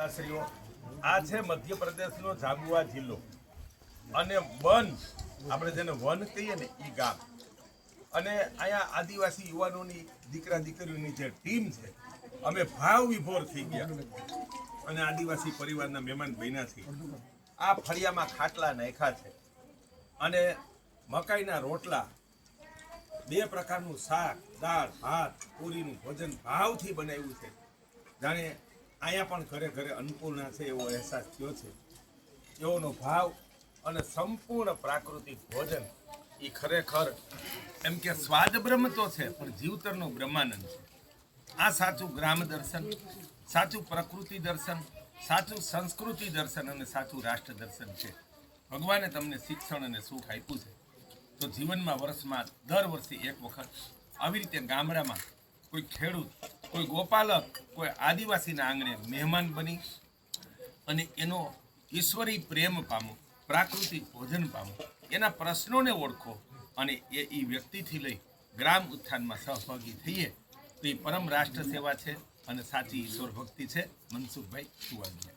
શ્રીઓ, આ છે મધ્યપ્રદેશનો ઝાબુઆ જિલ્લો અને વન, આપણે જેને વન કહીએ ને એ ગામ. અને અહીંયા આદિવાસી યુવાનોની દીકરા દીકરીઓની જે ટીમ છે, અમે ભાવ વિભોર થઈ ગયા અને આદિવાસી પરિવારના મહેમાન બન્યા છીએ. આ ફળિયામાં ખાટલા નાખ્યા છે અને મકાઈના રોટલા, 2 પ્રકારનું શાક, દાળ, ભાત, પૂરીનું ભોજન ભાવથી બનાવ્યું છે. જાણે અહીંયા પણ ઘરે ઘરે અન્નપૂર્ણા છે એવો અહેસાસ થયો છે. એઓનો ભાવ અને સંપૂર્ણ પ્રાકૃતિક ભોજન એ ખરેખર એમ કે સ્વાદ બ્રહ્મ તો છે, પણ જીવતરનો બ્રહ્માનંદ છે. આ સાચું ગ્રામ દર્શન, સાચું પ્રકૃતિ દર્શન, સાચું સંસ્કૃતિ દર્શન અને સાચું રાષ્ટ્ર દર્શન છે. ભગવાને તમને શિક્ષણ અને સુખ આપ્યું છે, તો જીવનમાં વર્ષમાં દર વર્ષે એક વખત આવી રીતે ગામડામાં કોઈ ખેડૂત, કોઈ ગોપાલક, કોઈ આદિવાસીના આંગણે મહેમાન બની અને એનો ઈશ્વરી પ્રેમ પામો, પ્રાકૃતિક ભોજન પામો, એના પ્રશ્નોને ઓળખો અને એ વ્યક્તિથી લઈ ગ્રામ ઉત્થાનમાં સહભાગી થઈએ તો એ પરમ રાષ્ટ્ર સેવા છે અને સાચી ઈશ્વર ભક્તિ છે. મનસુખભાઈ સુવાડિયા.